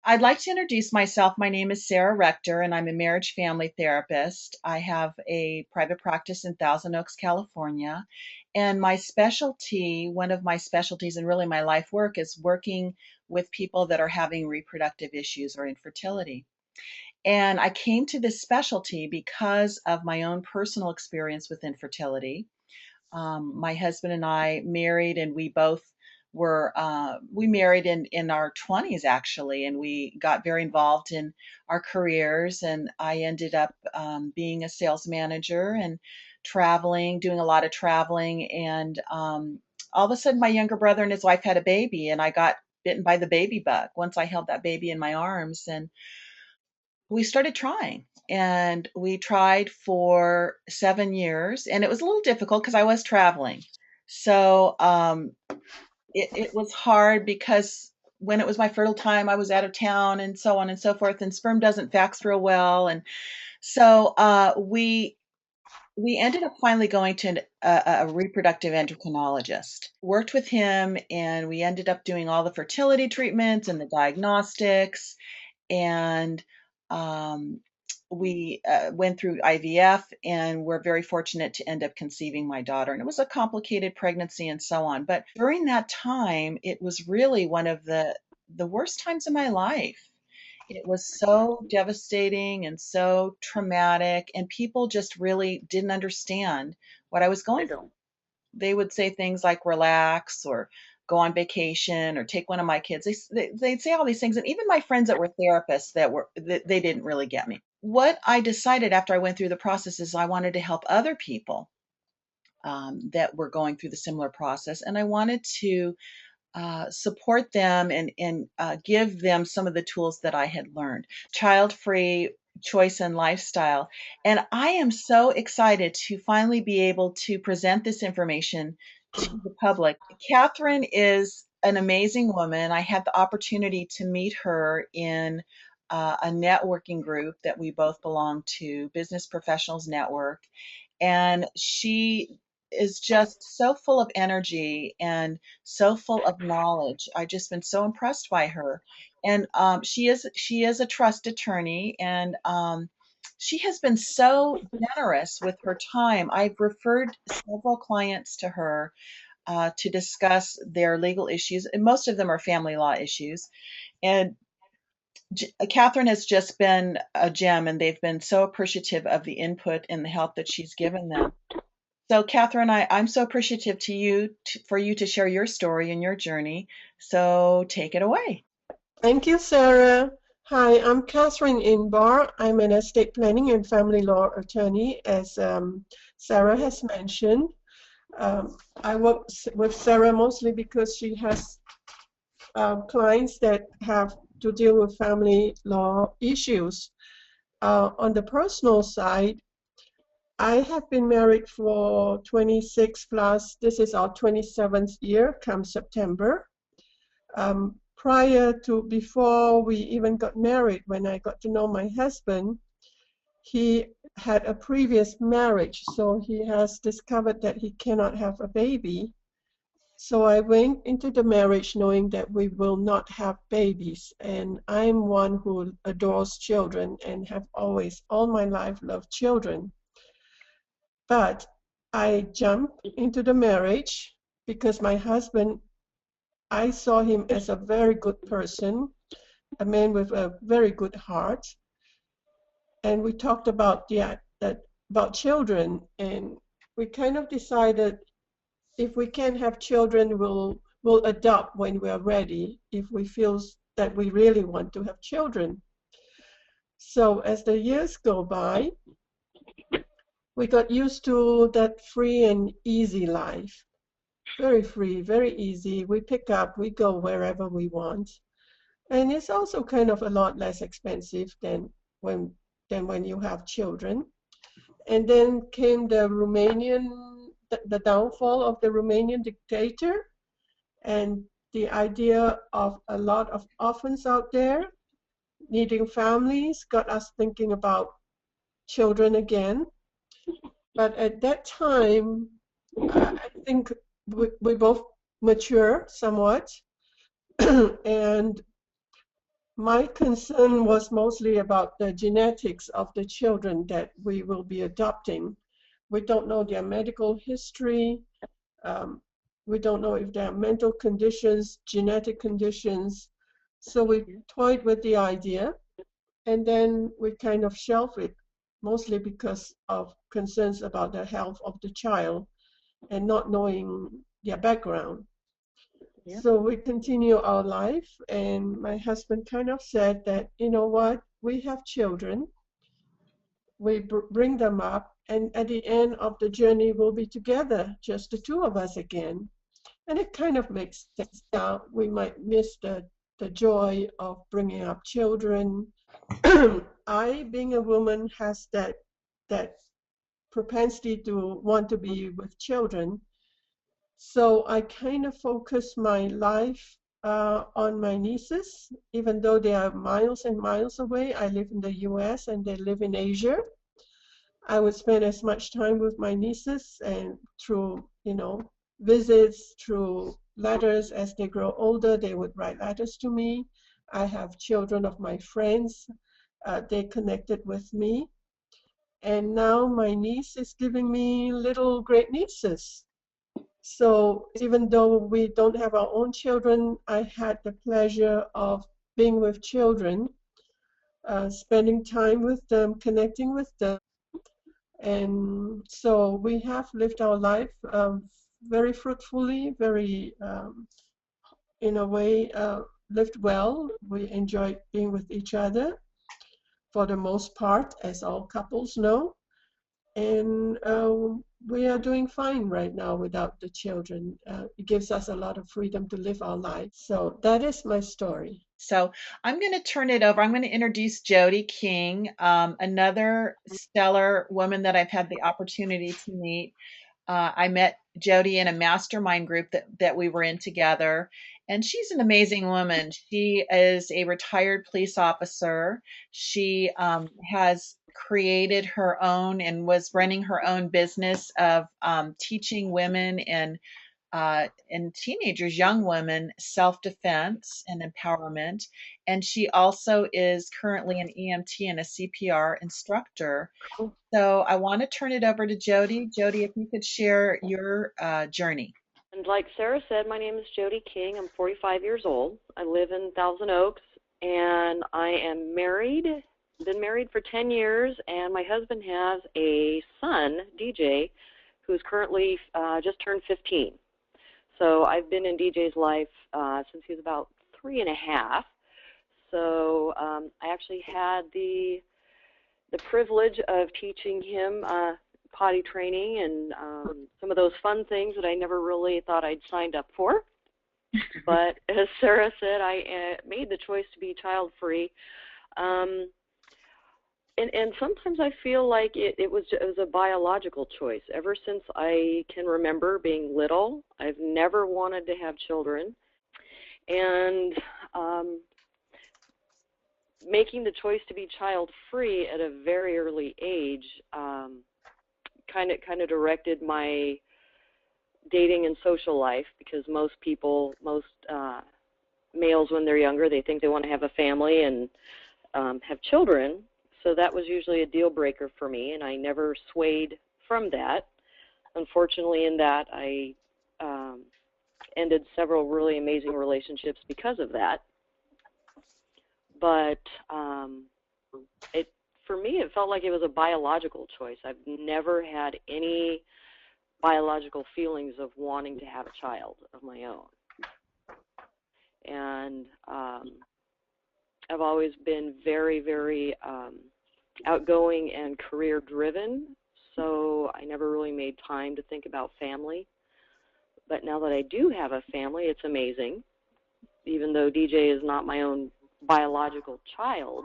I'd like to introduce myself. My name is Sara Rector, and I'm a marriage family therapist. I have a private practice in Thousand Oaks, California. And my specialty, one of my specialties, and really my life work, is working with people that are having reproductive issues or infertility. And I came to this specialty because of my own personal experience with infertility. My husband and I married, and we both we married in our 20s actually, and we got very involved in our careers. And I ended up being a sales manager and traveling, doing a lot of traveling. And all of a sudden, my younger brother and his wife had a baby, and I got bitten by the baby bug once I held that baby in my arms. And we started trying, and we tried for 7 years, and it was a little difficult because I was traveling. So it was hard because when it was my fertile time, I was out of town and so on and so forth, and sperm doesn't fax real well. And so we ended up finally going to a reproductive endocrinologist, worked with him, and we ended up doing all the fertility treatments and the diagnostics. And um, we went through IVF, and we're very fortunate to end up conceiving my daughter. And it was a complicated pregnancy and so on. But during that time, it was really one of the worst times of my life. It was so devastating and so traumatic, and people just really didn't understand what I was going through. They would say things like relax or go on vacation or take one of my kids. They'd say all these things. And even my friends that were therapists they didn't really get me. What I decided after I went through the process is I wanted to help other people that were going through the similar process. And I wanted to support them and give them some of the tools that I had learned. Child free choice and lifestyle. And I am so excited to finally be able to present this information to the public. Catherine is an amazing woman. I had the opportunity to meet her in a networking group that we both belong to, Business Professionals Network. And she is just so full of energy and so full of knowledge. I've just been so impressed by her. And she is a trust attorney, and she has been so generous with her time. I've referred several clients to her to discuss their legal issues, and most of them are family law issues. And Catherine has just been a gem, and they've been so appreciative of the input and the help that she's given them. So, Catherine, I'm so appreciative to you for you to share your story and your journey. So, take it away. Thank you, Sarah. Hi, I'm Catherine Inbar. I'm an estate planning and family law attorney, as Sarah has mentioned. I work with Sarah mostly because she has clients that have to deal with family law issues. On the personal side, I have been married for 26 plus. This is our 27th year come September. Before we even got married, when I got to know my husband, he had a previous marriage, so he has discovered that he cannot have a baby. So I went into the marriage knowing that we will not have babies, and I'm one who adores children and have always, all my life, loved children. But I jumped into the marriage because my husband, I saw him as a very good person, a man with a very good heart, and we talked about about children, and we kind of decided if we can have children, we'll adopt when we're ready, if we feel that we really want to have children. So as the years go by, we got used to that free and easy life. Very free, very easy. We pick up, we go wherever we want. And it's also kind of a lot less expensive than when you have children. And then came the downfall of the Romanian dictator, and the idea of a lot of orphans out there needing families got us thinking about children again. But at that time, I think we both mature somewhat, and My concern was mostly about the genetics of the children that we will be adopting. We don't know their medical history. Um, we don't know if there are mental conditions, genetic conditions. So we toyed with the idea, and then we kind of shelved it, mostly because of concerns about the health of the child and not knowing their background. Yeah. So we continue our life, and my husband kind of said that, you know what, we have children, we bring them up, and at the end of the journey, we'll be together, just the two of us again. And it kind of makes sense. Now, we might miss the joy of bringing up children. I, being a woman, has that propensity to want to be with children. So I kind of focus my life on my nieces, even though they are miles and miles away. I live in the US and they live in Asia. I would spend as much time with my nieces and through, visits, through letters. As they grow older, they would write letters to me. I have children of my friends. They connected with me. And now my niece is giving me little great nieces. So even though we don't have our own children, I had the pleasure of being with children, spending time with them, connecting with them. And so we have lived our life very fruitfully, very, in a way, lived well. We enjoyed being with each other for the most part, as all couples know. And we are doing fine right now without the children. It gives us a lot of freedom to live our lives. So that is my story. So I'm going to turn it over. I'm going to introduce Jodie King, another stellar woman that I've had the opportunity to meet. I met Jodie in a mastermind group that we were in together, and she's an amazing woman. She is a retired police officer. She has created her own and was running her own business of teaching women and teenagers, young women, self-defense and empowerment. And she also is currently an EMT and a CPR instructor. So I want to turn it over to Jodie. Jodie, if you could share your journey. And like Sarah said, my name is Jodie King. I'm 45 years old. I live in Thousand Oaks, and I am married. Been married for 10 years, and my husband has a son, DJ, who's currently just turned 15. So I've been in DJ's life since he was about 3.5. So I actually had the privilege of teaching him potty training and some of those fun things that I never really thought I'd signed up for. But as Sarah said, I made the choice to be child-free. And sometimes I feel like it was a biological choice. Ever since I can remember being little, I've never wanted to have children. And making the choice to be child-free at a very early age kind of directed my dating and social life, because most males, when they're younger, they think they want to have a family and have children. So that was usually a deal breaker for me, and I never swayed from that. Unfortunately, in that, I ended several really amazing relationships because of that. But for me, it felt like it was a biological choice. I've never had any biological feelings of wanting to have a child of my own. And I've always been very, very outgoing and career-driven, so I never really made time to think about family. But now that I do have a family, it's amazing. Even though DJ is not my own biological child,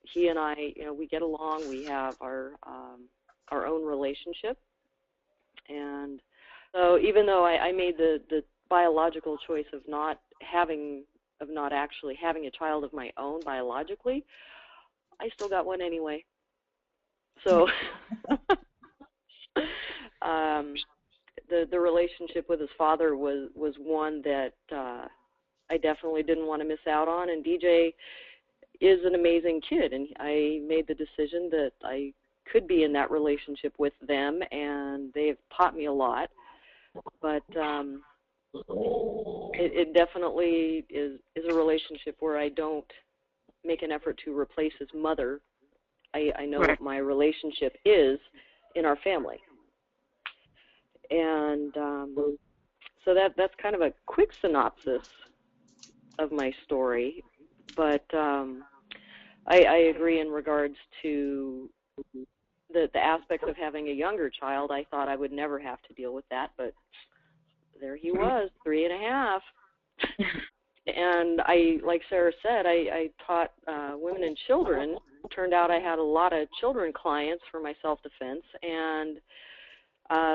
he and I, we get along. We have our own relationship, and so even though I made the biological choice of not actually having a child of my own biologically, I still got one anyway. So the relationship with his father was one that I definitely didn't want to miss out on. And DJ is an amazing kid, and I made the decision that I could be in that relationship with them, and they've taught me a lot. But it definitely is a relationship where I don't make an effort to replace his mother. I know what my relationship is in our family. And so that's kind of a quick synopsis of my story. But I agree in regards to the aspects of having a younger child. I thought I would never have to deal with that, but there he was, 3.5. And like Sarah said, I taught women and children. Turned out I had a lot of children clients for my self-defense, and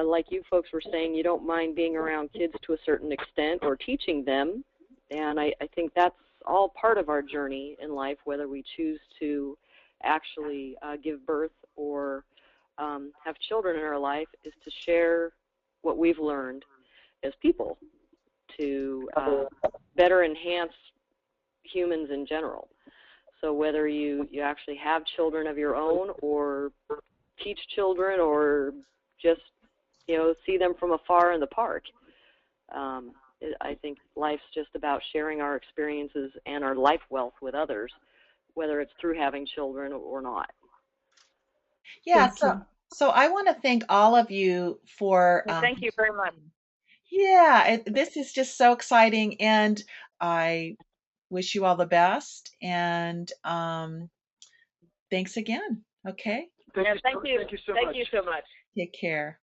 like you folks were saying, you don't mind being around kids to a certain extent or teaching them, and I think that's all part of our journey in life, whether we choose to actually give birth or have children in our life, is to share what we've learned as people to better enhance humans in general. So whether you actually have children of your own or teach children or just, see them from afar in the park, I think life's just about sharing our experiences and our life wealth with others, whether it's through having children or not. Yeah, so I want to thank all of you for Thank you very much. Yeah, this is just so exciting, and I wish you all the best, and thanks again. Okay, Thank you so much. take care.